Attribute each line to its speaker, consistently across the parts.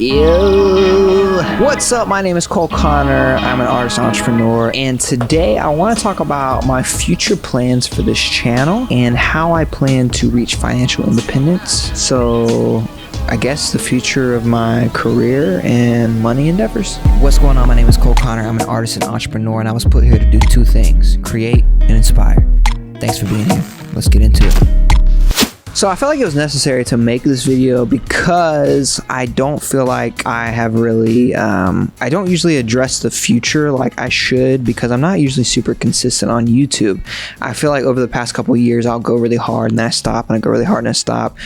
Speaker 1: Yo, what's up? My name is Cole Connor. I'm an artist entrepreneur, and today I want to talk about my future plans for this channel and how I plan to reach financial independence. So I guess the future of my career and money endeavors. What's going on? My name is Cole Connor. I'm an artist and entrepreneur, and I was put here to do two things: create and inspire. Thanks for being here. Let's get into it. So I felt like it was necessary to make this video because I don't feel like I have really, I don't usually address the future like I should because I'm not usually super consistent on YouTube. I feel like over the past couple of years, I'll go really hard and then I stop, and I go really hard and I stop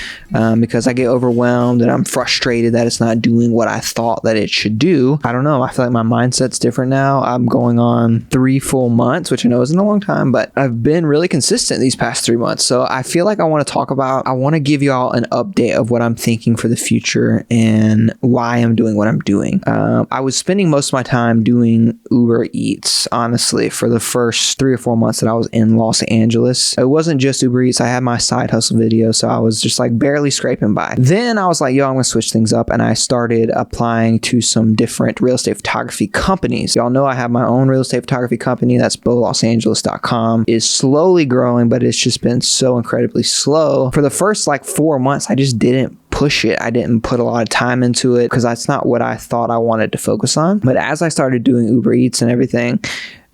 Speaker 1: because I get overwhelmed and I'm frustrated that it's not doing what I thought that it should do. I don't know. I feel like my mindset's different now. I'm going on 3 full months, which I know isn't a long time, but I've been really consistent these past 3 months. So I feel like I want to talk about, I want to give you all an update of what I'm thinking for the future and why I'm doing what I'm doing. I was spending most of my time doing Uber Eats, honestly, for the first 3 or 4 months that I was in Los Angeles. It wasn't just Uber Eats. I had my side hustle video, so I was just like barely scraping by. Then I was like, yo, I'm going to switch things up, and I started applying to some different real estate photography companies. Y'all know I have my own real estate photography company. That's BoLosAngeles.com. It's slowly growing, but it's just been so incredibly slow. For the first like 4 months, I just didn't push it. I didn't put a lot of time into it because that's not what I thought I wanted to focus on. But as I started doing Uber Eats and everything,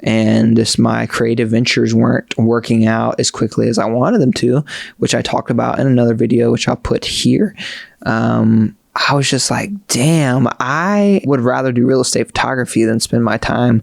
Speaker 1: and just my creative ventures weren't working out as quickly as I wanted them to, which I talked about in another video, which I'll put here, I was just like, damn, I would rather do real estate photography than spend my time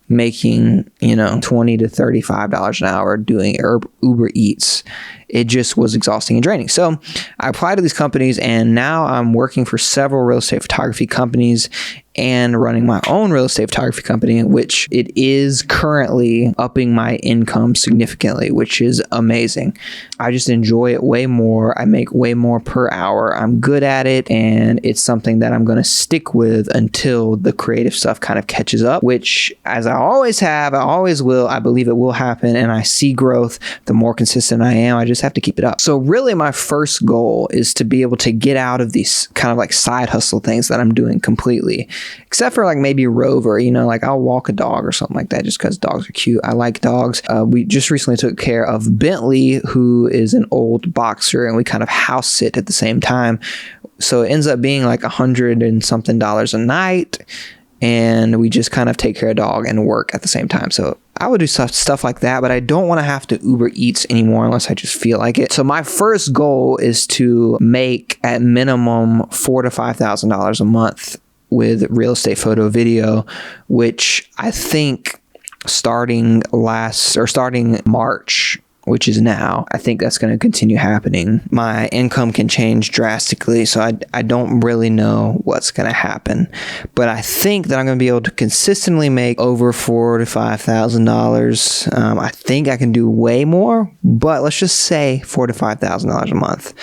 Speaker 1: making, $20 to $35 an hour doing Uber Eats. It just was exhausting and draining. So I applied to these companies, and now I'm working for several real estate photography companies and running my own real estate photography company, which it is currently upping my income significantly, which is amazing. I just enjoy it way more. I make way more per hour. I'm good at it, and it's something that I'm going to stick with until the creative stuff kind of catches up, which, as I always have, I always will. I believe it will happen, and I see growth the more consistent I am. I just have to keep it up. So really my first goal is to be able to get out of these kind of like side hustle things that I'm doing completely, except for like maybe Rover, like I'll walk a dog or something like that just because dogs are cute. I like dogs. We just recently took care of Bentley, who is an old boxer, and we kind of house sit at the same time. So it ends up being like $100 and something a night. And we just kind of take care of dog and work at the same time. So I would do stuff like that, but I don't want to have to Uber Eats anymore unless I just feel like it. So my first goal is to make at minimum $4,000 to $5,000 a month with real estate photo video, which I think starting March, which is now, I think that's going to continue happening. My income can change drastically, so I don't really know what's going to happen. But I think that I'm going to be able to consistently make over $4,000 to $5,000. I think I can do way more, but let's just say $4,000 to $5,000 a month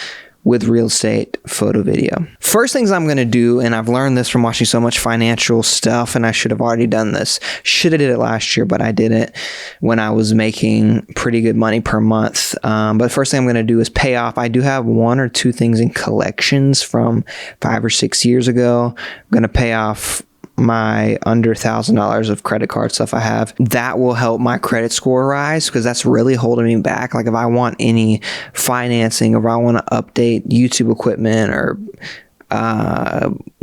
Speaker 1: with real estate photo video. First things I'm going to do, and I've learned this from watching so much financial stuff, and I should have already done this. Should have did it last year, but I didn't when I was making pretty good money per month. But first thing I'm going to do is pay off. I do have 1 or 2 things in collections from 5 or 6 years ago. I'm going to pay off my under $1,000 of credit card stuff I have. That will help my credit score rise because that's really holding me back. Like if I want any financing, or if I want to update YouTube equipment, or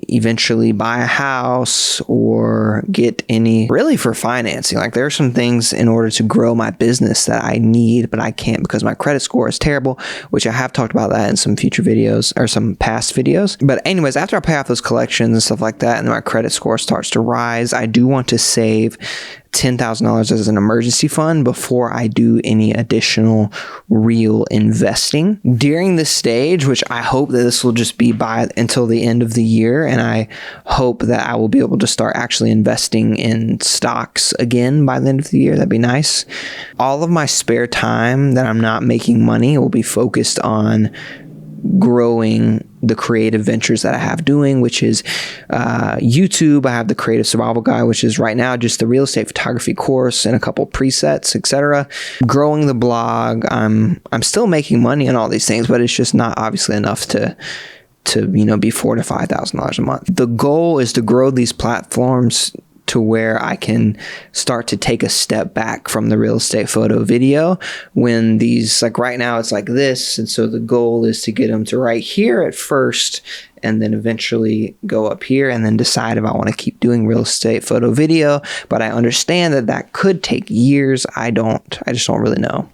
Speaker 1: eventually buy a house or get any really for financing. Like there are some things in order to grow my business that I need, but I can't because my credit score is terrible, which I have talked about that in some future videos or some past videos. But anyways, after I pay off those collections and stuff like that, and my credit score starts to rise, I do want to save $10,000 as an emergency fund before I do any additional real investing. During this stage, which I hope that this will just be until the end of the year, and I hope that I will be able to start actually investing in stocks again by the end of the year. That'd be nice. All of my spare time that I'm not making money will be focused on growing the creative ventures that I have doing, which is YouTube. I have the Creative Survival Guide, which is right now just the real estate photography course and a couple presets, etc. Growing the blog. I'm still making money on all these things, but it's just not obviously enough to to, be $4,000 to $5,000 a month. The goal is to grow these platforms to where I can start to take a step back from the real estate photo video when these, like right now it's like this. And so the goal is to get them to right here at first, and then eventually go up here, and then decide if I want to keep doing real estate photo video. But I understand that that could take years. I just don't really know.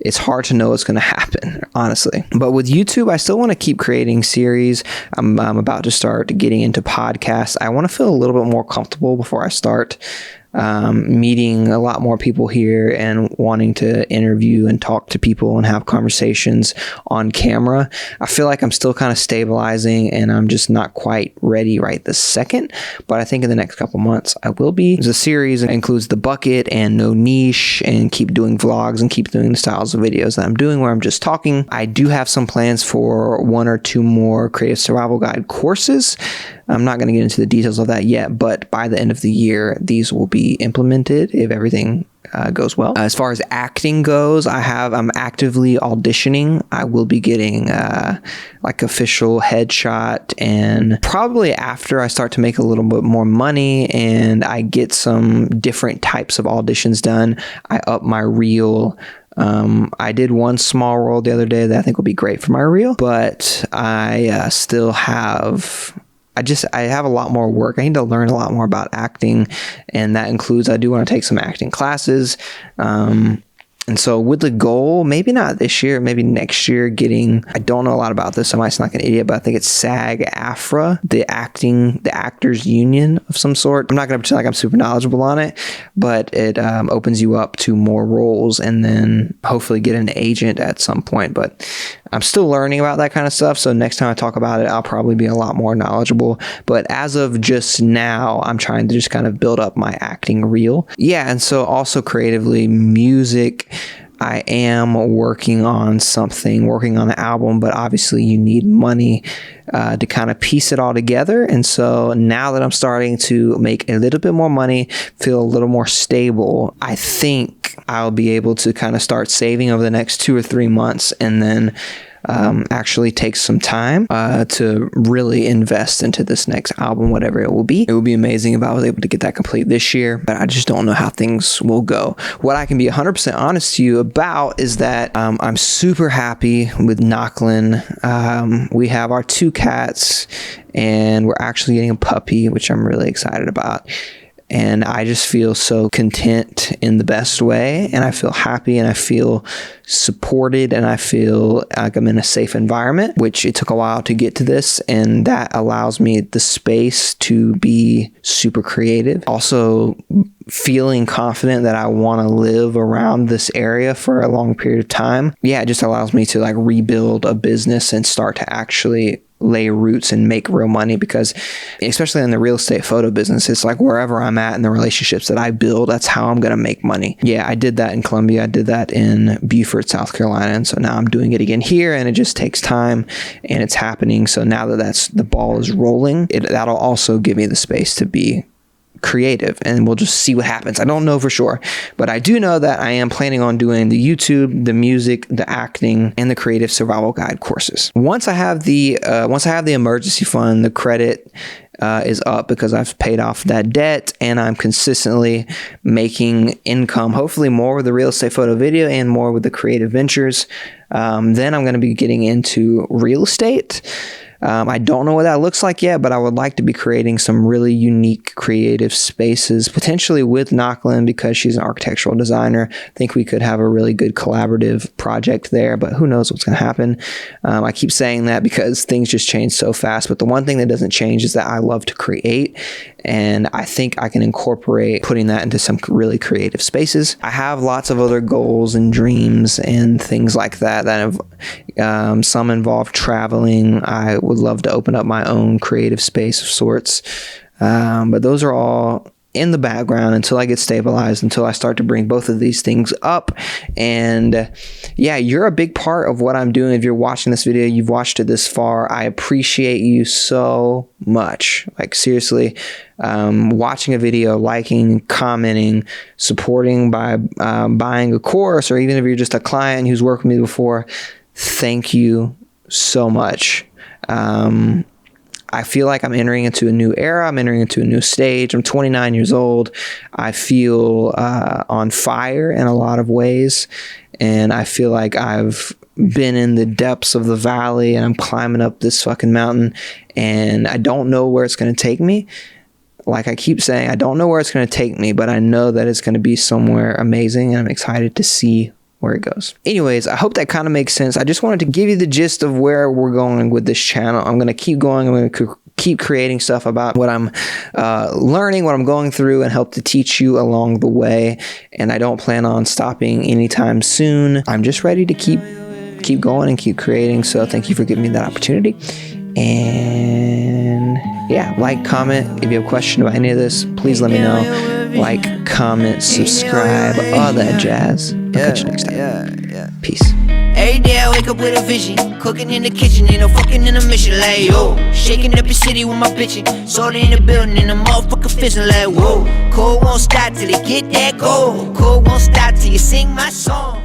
Speaker 1: It's hard to know what's going to happen, honestly. But with YouTube, I still want to keep creating series. I'm about to start getting into podcasts. I want to feel a little bit more comfortable before I start meeting a lot more people here and wanting to interview and talk to people and have conversations on camera. I feel like I'm still kind of stabilizing and I'm just not quite ready right this second, but I think in the next couple months I will be. The series includes the bucket and no niche, and keep doing vlogs and keep doing the styles of videos that I'm doing where I'm just talking. I do have some plans for 1 or 2 more creative survival guide courses. I'm not going to get into the details of that yet, but by the end of the year, these will be implemented if everything goes well. As far as acting goes, I'm actively auditioning. I will be getting like official headshot, and probably after I start to make a little bit more money and I get some different types of auditions done, I up my reel. I did one small role the other day that I think will be great for my reel, but I still have... I have a lot more work. I need to learn a lot more about acting, and that includes I do want to take some acting classes. And so with the goal, maybe not this year, maybe next year, I don't know a lot about this, so I might sound like an idiot, but I think it's SAG-AFTRA, the actors union of some sort. I'm not going to pretend like I'm super knowledgeable on it, but it opens you up to more roles and then hopefully get an agent at some point. But I'm still learning about that kind of stuff, so next time I talk about it, I'll probably be a lot more knowledgeable. But as of just now, I'm trying to just kind of build up my acting reel. Yeah, and so also creatively, music, I am working on an album, but obviously you need money to kind of piece it all together. And so now that I'm starting to make a little bit more money, feel a little more stable, I think I'll be able to kind of start saving over the next 2 or 3 months, and then actually take some time to really invest into this next album, whatever it will be. It would be amazing if I was able to get that complete this year, but I just don't know how things will go. What I can be 100% honest to you about is that I'm super happy with Nochlin. We have our 2 cats, and we're actually getting a puppy, which I'm really excited about. And I just feel so content in the best way, and I feel happy, and I feel supported, and I feel like I'm in a safe environment, which it took a while to get to this, and that allows me the space to be super creative. Also, feeling confident that I want to live around this area for a long period of time. Yeah, it just allows me to like rebuild a business and start to actually lay roots and make real money, because especially in the real estate photo business, it's like wherever I'm at in the relationships that I build, that's how I'm going to make money. Yeah, I did that in Columbia. I did that in Beaufort, South Carolina. And so now I'm doing it again here, and it just takes time, and it's happening. So now that the ball is rolling, that'll also give me the space to be creative, and we'll just see what happens. I don't know for sure, but I do know that I am planning on doing the YouTube, the music, the acting, and the creative survival guide courses. Once I have the emergency fund, the credit is up because I've paid off that debt, and I'm consistently making income, hopefully more with the real estate photo video and more with the creative ventures. Then I'm going to be getting into real estate. I don't know what that looks like yet, but I would like to be creating some really unique creative spaces, potentially with Nochlin, because she's an architectural designer. I think we could have a really good collaborative project there, but who knows what's going to happen. I keep saying that because things just change so fast, but the one thing that doesn't change is that I love to create, and I think I can incorporate putting that into some really creative spaces. I have lots of other goals and dreams and things like that have some involve traveling. I would love to open up my own creative space of sorts, but those are all in the background until I get stabilized, until I start to bring both of these things up. And yeah, you're a big part of what I'm doing. If you're watching this video, you've watched it this far, I appreciate you so much. Like seriously, watching a video, liking, commenting, supporting by buying a course, or even if you're just a client who's worked with me before, thank you so much. I feel like I'm entering into a new era. I'm entering into a new stage. I'm 29 years old. I feel on fire in a lot of ways. And I feel like I've been in the depths of the valley and I'm climbing up this fucking mountain. And I don't know where it's going to take me. Like I keep saying, I don't know where it's going to take me, but I know that it's going to be somewhere amazing. And I'm excited to see where it goes. Anyways, I hope that kind of makes sense. I just wanted to give you the gist of where we're going with this channel. I'm going to keep going. I'm going to keep creating stuff about what I'm learning, what I'm going through, and help to teach you along the way. And I don't plan on stopping anytime soon. I'm just ready to keep going and keep creating. So thank you for giving me that opportunity. And yeah, like, comment. If you have a question about any of this, please let me know. Like, comment, subscribe, all that jazz. I'll catch you next time. Peace.
Speaker 2: Every day I wake up with a vision, cooking in the kitchen, ain't no fucking in the mission, like yo. Shaking up your city with my bitchin', sold in the building, and the motherfucker fishing, like whoa. Cold won't stop till they get that gold, cold won't stop till you sing my song.